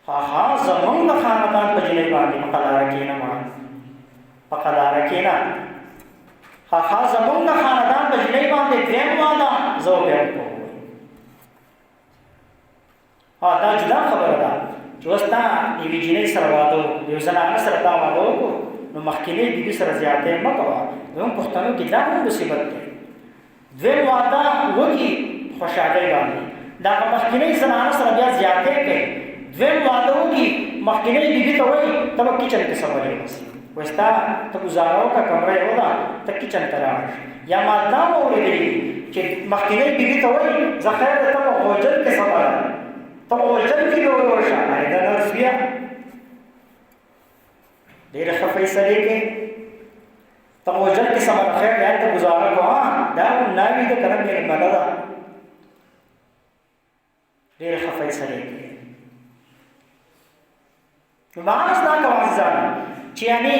ها زمونږ د خاندان په جینۍ باندې په قلاره کښېنه مړه، په قلاره کښېنه. ها زمونږ د خاندان په جینۍ باندې دویم واده زه به بیا کوم. دا جدا خبره ده چې اوس تا د یوې جینۍ سره واده وکړو، د یو زنانه سره تا واده وکړو، نو مخکینۍ بیبي سره زیاتې مه کوه. زموږ پښتنو کې دا هم مصیبت دی. دویم واده وکړي خوشحالۍ باندې، د هغه مخکینۍ زنانه سره بیا زیاتې کوي. دویم واده وکړي مخکینۍ بیبي ته وایي ته به کچن کې سمولی بس، وایي ستا ته ګزاره وکړه، کمره یې وده، ته کچن ته لاړه. یا ما دا مه اورېدلي چې مخکینۍ بیبي ته وایي زه خیر دی ته به غوجل کې سموله، ته اوجل کې به ورشه دا نرس بیا ډېره ښه فیصلې کې ته اوجل کې سمه خیر دی ته گزاره کوه دا ناوي د کنه مېلمنه ده ډېره ښه فیصلې کې نو معنس دا کوه عزیزانو چې یعنې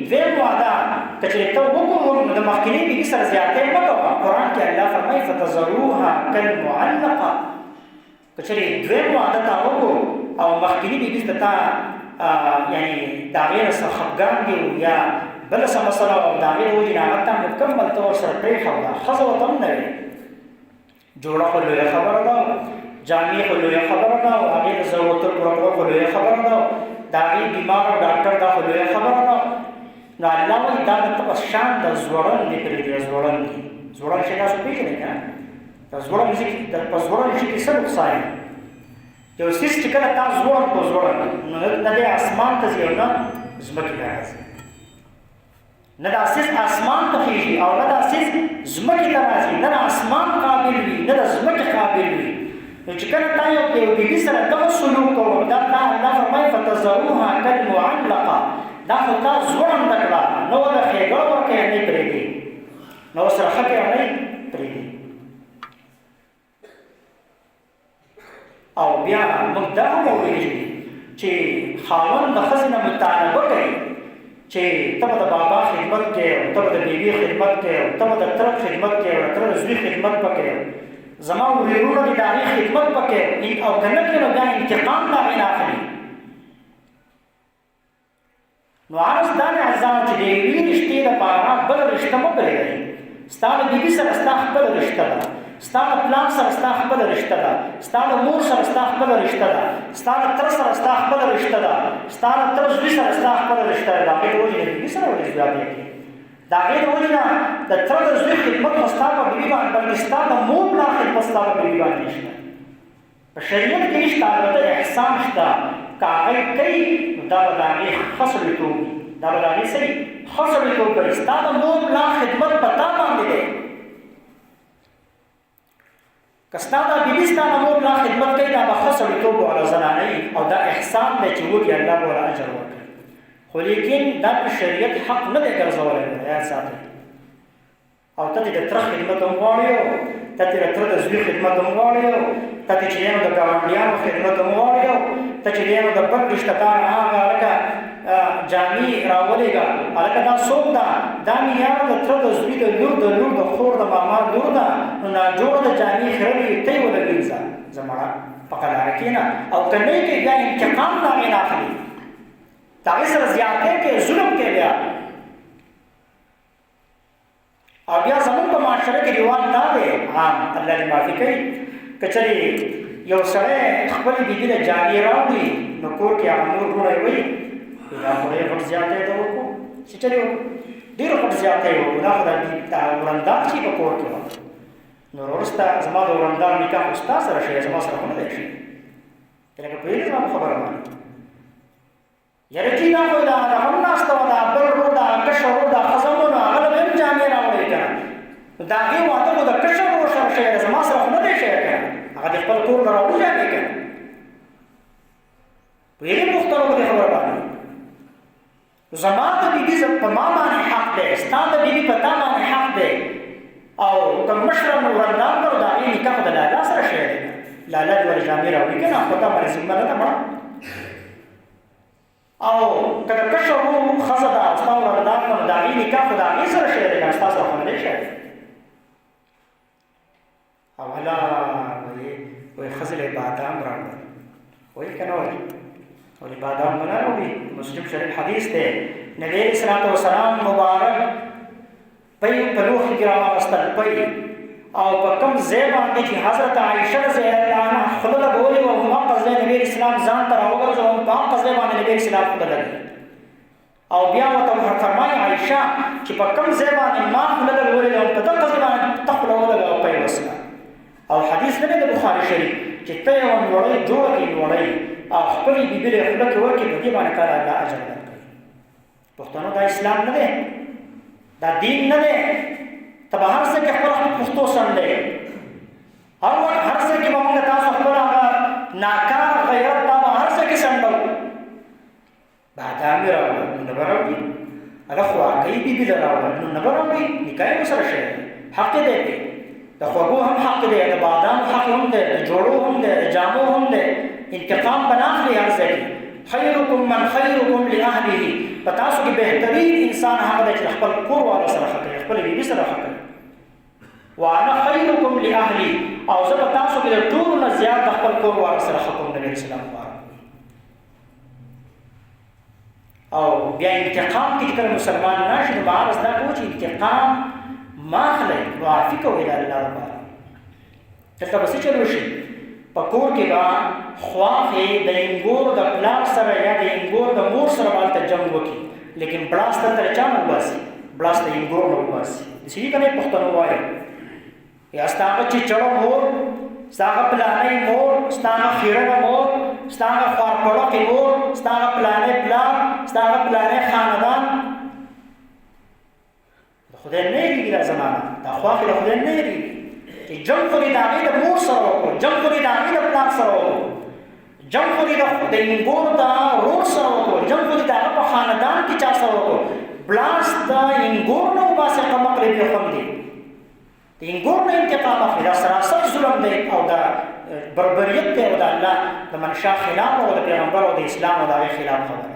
دویم وعده که چېرې ته وګورو نو د مخکینۍ بیبي سره زیاتۍ مه کوه قرآن کې الله فرمایي فتذروها کالمعلقه که چېرې دویم وعده تا وکړو او مخکیني بیبي ته تا یعنې د هغې نه څه خفګان دي یا بله څه مسله او د هغې د وجې نه هغه ته مکمل ته ورسره پرېښوده ښځه ورته هم نه وي جوړه خو لویه خبره ده جامې خو لویه خبره ده او هغې د ضرورتونو پوره کول خو لویه خبره ده د هغې بیمار او ډاکټر دا خو لویه خبره ده نو الله وایي دا د ته په شان د زوړن دي پرېږدي زوړن دي زوړن شی تاسو پېژنئ که د زوړن په زوړن شي کې څه نقصان یو څیز چې کله تا زوړن کو زوړن نو نه دی اسمان ته ځي او نه ځمکې ته راځي نه دا څیز اسمان ته خېږي او نه دا څیز ځمکې ته راځي نه د اسمان قابل وي نه د ځمکې قابل وي نو چې کله تا یو بیبي سره دغه سلوک کوو دا تا الله فرمایي فتذروها کالمعلقه دا خو تا زوړنده کړه نه ورته ښېګړه ورکړې نه یې پرېږدي نه ورسره ښه کوې او نه یې پرېږدي او بیا موږ دا هم وویلي چې خاوند د ښځې نه مطالبه کوي چې ته به د بابا خدمت کوې او ته به د بیبي خدمت کوې او ته به د تره خدمت کوې او د تره د زوی خدمت به کوې زما ورورونه دي د هغې خدمت به کوې او که نه کوې نو بیا انتقام د هغې نه اخلي نو عرض دا دی عزیزانو چې د یوې رشتې دپاره بله رشته مه پرېږدئ ستا د بیبي سره ستا خپله رشته ده ستا د پلار سره ستا خپله رشته ده ستا د مور سره ستا خپله رشته ده ستا د تره سره ستا خپله رشته ده ستا د تره زوی سره ستا خپله رشته ده د هغې د وجې نه بیبي سره ولې زیاتې کړي د هغې د وجې نه د تره د زوی خدمت خو ستا په بیبي باندې بلکې ستا د مور پلار خدمت ستا په بیبي باندې نشته په شریعت کې نشته البته احسان شته که هغه کوي نو دا به د هغې ښه سړیتوب وي دا به د هغې څه وي ښه سړیتوب کوي ستا د مور پلار خدمت په تا باندې دی که ستا دا بیبي ستا د مور پلار خدمت کوي دا به ښه سړیتوب والا زنانه وي او دا احسان دی چې وکړي الله به والا اجر ورکوي خو لیکن دا په شریعت حق نه دی ګرځولی یاد ساتئ او ته چې د تره خدمت هم غواړې ته چې د تره د زوی خدمت هم غواړې ته چې دی نو د ګاونډیانو خدمت هم غواړې ته چې دی نو د بل رشتهدار هغه هلکه جامې راولېږه هلکه دا څوک ده دا مې یاره د تره د زوی د لور د لور د خور د ماما لور ده نو ناجوړه د جامې خرلې ته یې ولګېږه زما په قلاره کښېنه او که نه یې کوي بیا انتقام د هغې نه اخلي د هغې سره زیاتۍ کوي ظلم کوي بیا او بیا زموږ په معاشره کې رواج دا دی عام الله دې معافي کوي که چېرې یو سړی خپلې بیبي له جامې راوړي نو کور کې هغه مور وروڼه یې وایي دا خو ډېر غټ زیاتی ته وکړو چې چېرې وکړو ډېر غټ زیاتی وکړو دا خو د ورندار چې په کور کې وه نو وروسته زما د ورندار نکاح خو ستا سره شوی زما سره خو نه دی شوی ته لکه پوهېږې زما په خبره باندې یاره چې دا خو دا هم ناسته وه دا بل ورور دا کشر ورور دا ښځه وه نو هغه له به هم جامې راوړی که نه نو د هغې واده خو د کشر ورور سره شوی دی زما سره خو نه دی شوی که نه هغه د خپل کور نه راوړي جامې که نه پوهېږې پوښتنه په دې خبره باندې زما د بیبي په ما باندې حق دی ستا د بیبي په تا باندې حق دی او که مشره مو ورندان کړو د هغې نکاح خو د لالا سره شوی دی لالا دې ولې جامې راوړي که نه خو تا باندې ذمه نه ده مړه او که د کشر ورور ښځه ده او ستا ورندان کړو د هغې نکاح خو د هغې سره شوی دی که نه ستا سره خو نه دی شوی او الله وایي ښځې له بادام راوړل وایي که نه وایي ولې بادام نه راوړي مسلم شریف حدیث دی نبی علیه الصلاة والسلام مبارک پی په لوښي کې راواغېستل پی او په کوم ځای باندې چې حضرت عایشه رضی الله عنها خوله لګولې وه هماغه ځای نبي علیه السلام ځان ته راوګرځاوه په هغه ځای باندې نبي علیه السلام خوله لګوي او بیا ورته فرمایي عایشه چې په کوم ځای باندې ما خوله لګولې ده په دغه ځای باندې ته خوله ولګوه پی وسله او حدیث نه دی د بخاري شریف چې ته یوه نوړۍ جوړه کړې نوړۍ او خپلې بیبي له خوله کې ورکړي په دې باندې کار الله اجر درکوي پښتنو دا اسلام نه دی دا دین نه دی ته به هر څه کې خپل پښتو سم دی هر ځای کې به موږ تاسو خپل هغه ناکار غیرت تا به هر څه کې سنډو بادامي راوړه نو نه به راوړي هغه خواږی بیبي له راوړه نو نه به راوړي نکاح یې ورسره شوی حق دی پرې د خوږو هم حق دی د بادامو حق هم دی د جوړو هم دی د جامو هم دی انتقام به نه اخلي هر ځای کې خیرکم من خیرکم لاهله په تاسو کې بهترین انسان هغه دی چې خپل کور والو سره ښه کوي خپل بیبي سره ښه کوي وانا خیرکم لاهلی او زه به تاسو کې د ټولو نه زیات د خپل کور والو سره ښه کوم نبي اسلام او بیا انتقام کې کله مسلمان نشي نو معرض دا کوي چې انتقام ما خلای معافي کوي د الله لپاره دلته به څه چلو شي په کور کې به خواښې د انګور د پلار سره یا د انګور د مور سره به هلته جنګ وکړي لیکن بړاس دلته د چا نه وباسي بړاس د انګور نه وباسي داسې دي که نه پښتنو وایي یا ستا هغه چچړه مور ستا هغه پلانی مور ستا هغه خیرنه مور ستا هغه خوارپړقې مور ستا هغه پلانی پلار ستا هغه پلانی خاندان د خدای نه یېرېږي دا زمانه دا خواښې د خدای نه یېرېږي چې جنګ خو دې د هغې د مور سره وکړو جنګ خو دې د هغې د پلار سره وکړو جنګ خو دې د انګور د رور سره وکړو جنګ خو دې د هغه په خاندان کې چا سره وکړو بلاس د انګور نه وباسې قمقلې بې خوند دي د انګور نه انتقام اخلي دا سراسر ظلم دی او دا بربریت دی او د الله د منشا خلاف او د پیغمبر او د اسلام او د هغې خلاف خبره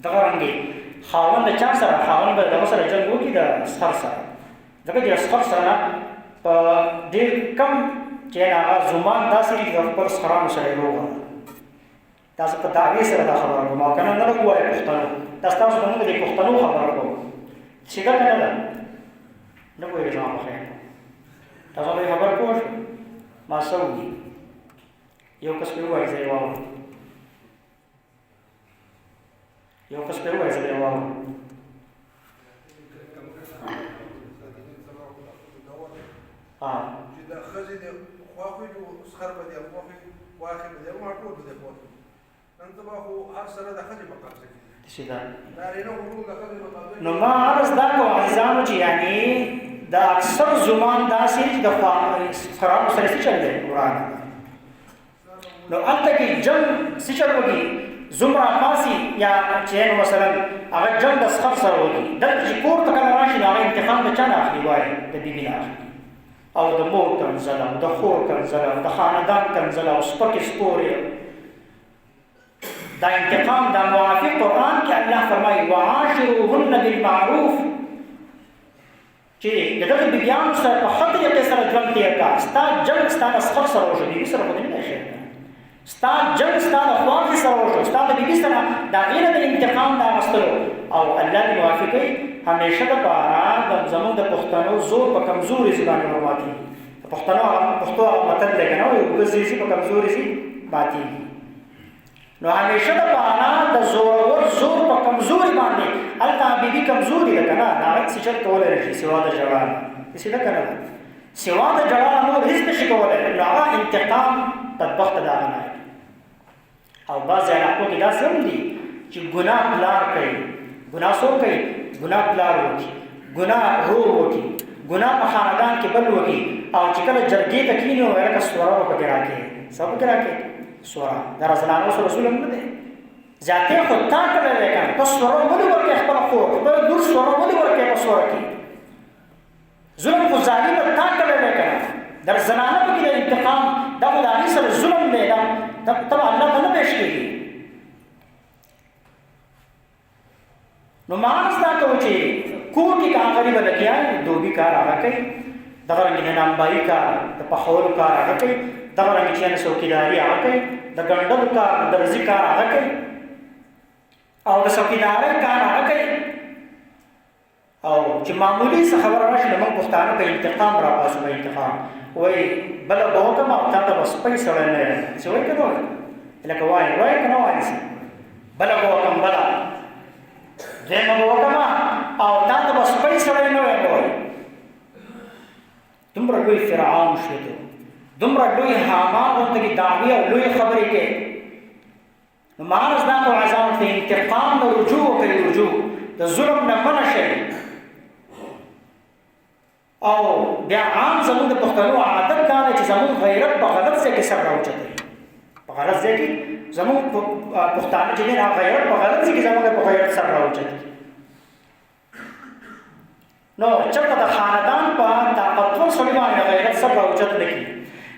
دغه رنګې خاوند د چا سره خاوند به دغه سره جنګ وکړي د اسخر سره ځکه چې اسخر سره په ډېر کم چې هغه زمان داسې دي چې د خپل اسخرانو سره یې روغه تاسو په دعوې سره دا خبره کوم او که نه نه ووایه پښتنو دا ستاسو د موږ د پښتنو خبره کوم چې ګټه نه ده نه پوهېږم ما بخیر تاسو به خبر پوه شو ما څه وکړي یو کس پرې ووایي زه یې واورم یو کس پرې ووایي زه به یې واورم چې د ښځې د خواښې د اسخر به دی خواښې واښې به دی ما ټول به دی خواښې نن سبا خو هر سره د ښځې په قبضه کې نو ما عرض دا کوم عزیزانو چې یعنی دا اکثر زمان داسې چې د خرابو سره څه چل دی قرآن نو هلته کې جنګ څه چل وکړي زمره پاسي یا چې مثلا هغه جنګ د اسخر سره وکړي دلته چې کور ته کله راشي نو هغه انتقام د چا نه اخلي وایي د بیبي نه اخلي او د مور کنځله او د خور کنځله او د خاندان کنځله او سپکې سپورې دا انتقام دا موافق قرآن کې الله فرمایي وعاشروهن بالمعروف چې د دغه بیبیانو سره په ښه طریقې سره ژوند تېر کړه ستا جنګ ستا د اسخر سره وشو بیبي سره خو دې نه دی شی ستا جنګ ستا د خواښې سره وشو ستا د بیبي سره د هغې نه د انتقام د اخیستلو او الله دې موافقوي همیشه دپاره زموږ د پښتنو زور په کمزوري ځي باندې ورماتېږي د پښتو هغه متل دی که نه وایي اوږه ځي په کمزوري ځي ماتېږي نو همیشه دپاره د زورور زور په کمزوري باندې هلته بیبي کمزوري ده که نه د هغه څه چل کولی نه شي سوا د ژړا نه داسې ده که نه ده سوا د ژړا نور هېڅ نه شي کولی نو هغه انتقام بدبخته د هغه نه او بعضې علاقو کې داسې هم دي چې ګناه پلار کوي ګناه څوک کوي ګناه پلار وکړي ګناه رور وکړي ګناه په خاندان کې بل وکړي او چې کله جرګې ته کښېني نو لکه سوره به پکې راکړي څه پکې راکړي سوره دا زنانو سره رسول هم نه دی زیاتې خو تا کړی دی که نه ته سوره ولې ورکړې خپله خور خپله لور سوره ولې ورکړې په سوره کې ظلم خو ظالمه تا کړی دی که نه در زنانه پکې د انتقام دا خو د هغې سره ظلم دی دا ته به الله ته نه پیش کېږي نو معاذ دا کوو چې کور کې که هغه غریبه لګیا دوبي کار هغه کوي دغه رنګې د نامبایي کار د پخولو کار هغه کوي دغه رنګې چې یعنې څوکیداري هغه کوي د ګنډلو کار د درزي کار هغه کوي او د څوکیدارۍ کار هغه کوي او چې معمولي څه خبره راشي نو موږ پښتانه په انتقام راپاسو په انتقام وایي بله به وکړم او تا ته به سپی سړی نه یم چې وایي که نه وایي لکه وایي که نه وایي بله به وکړم بله دویمه به وکړم او تا ته به سپی سړی نه وایم وایي دومره لوی فرعون شوی دی دومره لوی حامان غوندې دعوې او لوی خبرې کوي نو معاذ دا کو عذاب ته انتقام نه رجوع وکړي رجوع د ظلم نه منع شي او بیا عام زموږ د پښتنو عادت دا دی چې زموږ غیرت په غلط ځای کې سر راوچتوي غلط ځای کې زموږ پښتانه چې دي هغه غیرت په غلط ځای کې زموږ په غیرت سره راوچت. نو چېرته د خاندان په طاقتور سړي باندې غیرت سره راوچت نه کېږي،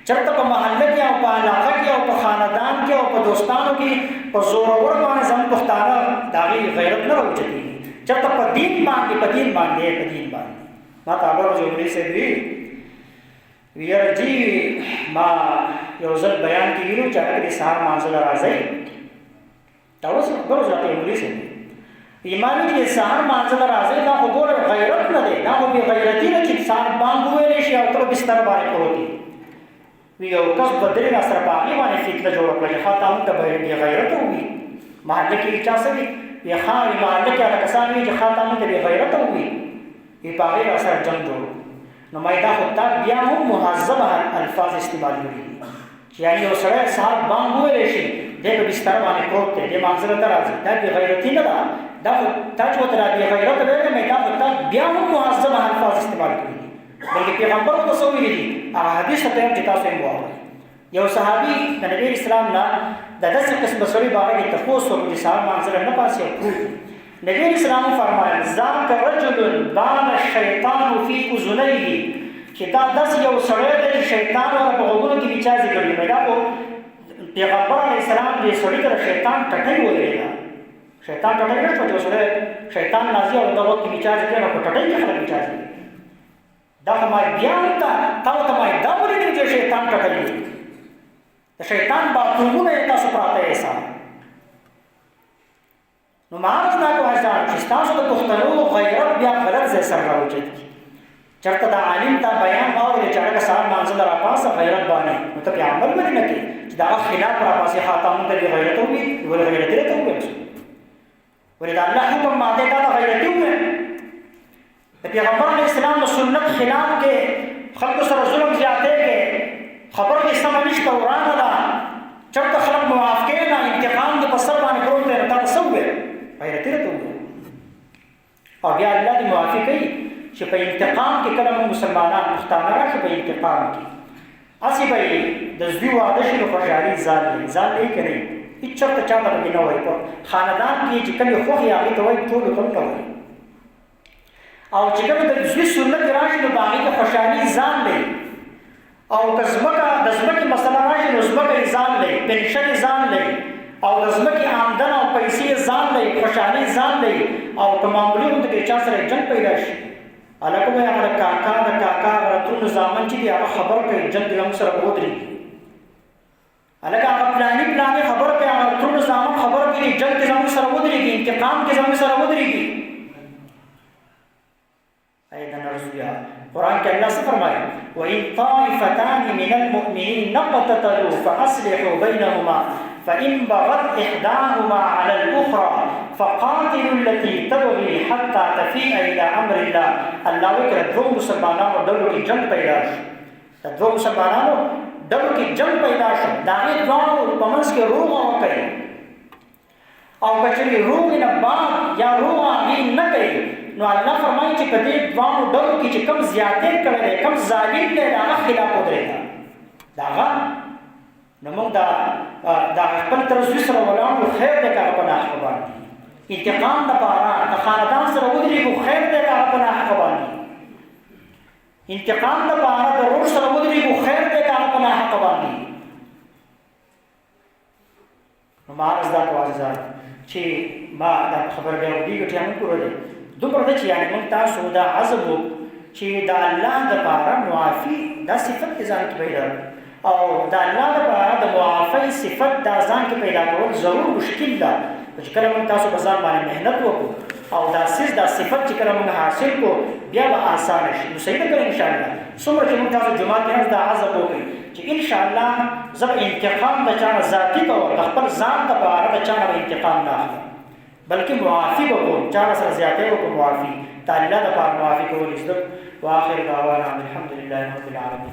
چېرته په محله کې او په علاقه کې او په خاندان کې او په دوستانو کې په زورور باندې زموږ پښتانه د هغې غیرت نه راوچتېږي، چېرته په دین باندې ما ته هغه ورځ یو مولوي صاحب وي یاره جي ما یو ځل بیان کې ویلو چې هغه د سهار لمانځه له راځئ دا اوس بل ورځ راته یو مولوي صاحب ایمان چې د سهار لمانځه له راځئ دا خو ګوره غیرت نه دی، دا خو بې غیرتي ده چې سهار بانګ وویلی شي او ته په بستر باندې پروت یې. وي یو کس به درې را سره په هغې باندې فتنه جوړه کړه چې ښه تا موږ ته به بې غیرته ووي، محله کې چا څه وي وي ښه وي محله کې هغه کسان وي چې ښه تا موږ ته بې غیرته ووي، وي په هغې را سره جنګ جوړ. نو ما دا خو تا بیا هم مهذبه الفاظ استعمال کړي چې یعنې یو سړی سهار بانګ وویلی شي دی په بستر باندې پروت دی، دی مانځه ته راځي، دا بې غیرتي نه ده، دا خو تا چې ورته را بې غیرته ویلی دا خو تا بیا هم مهذبه الفاظ استعمال کړي دي، بلکې پیغمبر ورته څه ویلي دي هغه حدیث ته یم چې تاسو یې واورئ. یو صحابي د نبي اسلام نه د داسې قسمه سړي باره کې تپوس وکړو چې سهار مانځه نه پاسي او پروت دي. نبی اسلام فرمایل ذاک رجل بان الشیطان فی اذنیه چې دا داسې یو سړی دی چې شیطان ورته په غوږونو کې بچازې کړي. دا خو پیغمبر علیه السلام دې سړي ته شیطان ټټۍ ویلې ده، شیطان ټټۍ نه شو چې سړی شیطان نازي او د غوږ کې بچازې کړي نو په ټټۍ کې خلک بچازې کړي. دا خو ما بیا هم تا ته ما دا ولیدل چې شیطان ټټۍ دی، د شیطان باترومونه یې تاسو پراته احسان. نو معرض نه کوه ځان چې ستاسو د پښتنو غیرت بیا غلط ځای سره راوچت کړي. چېرته د عالم ته بیان واورې چې هغه سهار لمانځه له راپاسه غیرت باندې نو ته پرې عمل ولې نه کوې چې د هغه خلاف راپاسې ښه تا مونږ ته بې غیرته وویل ولې غیرتي راته وویل شو، ولې د الله حکم ماته تا ته غیرتي وویل. د پیغمبر علیه السلام د سنت خلاف کې خلکو سره ظلم زیاتې کې خبره دې سمه نشته ورانه ده، چېرته خلک موافقې نه انتقام دې په سر باندې پروت دی نو تا ته څه وویل غیرتي راته وویل. او بیا الله دې موافق کوي چې په انتقام کې کله موږ مسلمانان پښتانه راشو په انتقام کې هسې به یې د زوی واده شي نو خوشحالي ځان دی که نه هېڅ چېرته چا ته پکې نه وایي. په خاندان کې چې کومې خوښې هغې ته وایي ټولو ته نه وایي، او چې کومې د زوی سنت راشي نو په هغې کې خوشحالي ځان دی، او که د ځمکې مسله راشي نو ځمکه یې ځان دی، پنشن یې ځان دی، او د ځمکې آمدن او پیسې یې ځان دی، خوشحالي ځان دی. او که معمولي غوندې کې چا سره جنګ پیدا شي هلکه به یې هغه د کاکا هغه ترونو زامن چې دي هغه خبر کوي جنګ دې زموږ سره به ودرېږي، هلکه هغه پلاني خبر کوي هغه ترونو زامن خبر کوي جنګ دې زموږ سره ودرېږي، انتقام کې زموږ سره ودرېږي. ایدا نرجویا قرآن کې الله څه فرمایي وَإِن طَائِفَتَانِ مِنَ الْمُؤْمِنِينَ اقْتَتَلُوا فَأَصْلِحُوا بَيْنَهُمَا فَإِن بَغَتْ إِحْدَاهُمَا عَلَى الْأُخْرَى فَقَاتِلُوا الَّتِي تَبْغِي حَتَّى تَفِيءَ إِلَى أَمْرِ اللَّهِ. الله وایي که دوه مسلمانانو ډلو کې جنګ پیدا شي، د دوه مسلمانانو ډلو کې جنګ پیدا شي، د هغې دواړو په منځ کې روغه وکړي، او که چېرې روغې نه بعد یا روغه هغې نه کوي نو الله فرمایي چې په دې دواړو ډلو کې چې کوم زیاتې کړی دی کوم ظالم دی د هغه خلاف ودرېږه د هغه نو موږ د خپل تر زوی سره ولاړو خیر دی که هغه په ناحقه باندې انتقام دپاره د خاندان سره ودرېږو خیر دی که هغه په ناحقه باندې انتقام دپاره د ورور سره ودرېږو خیر دی که هغه په ناحقه باندې. نو معرض دا کوه عزیزان چې ما دا خبره بیا ودېږي ټیم هم پوره دی دومره ده چې یعنې موږ تاسو دا عزم وکړو چې د الله دپاره معافي دا صفت دې ځان کې پیدا او د الله دپاره د معافۍ صفت دا ځان کې پیدا کول ضرور مشکل ده، چې کله موږ تاسو په ځان باندې محنت وکړو او دا صفت چې کله موږ حاصل کړو بیا به اسانه شي. نو صحیح ده که انشاءالله څومره چې موږ تاسو جومات کې دا عزم وکړئ چې انشاءالله زه به انتقام د چا نه ذاتي کوم، د خپل ځان دپاره د چا نه به انتقام نه اخلم بلکې معافي به کوم، چا سره زیاتی وکړو معافي د الله دپاره معافي کول زده. واخر دعوانا الحمد لله رب العالمین.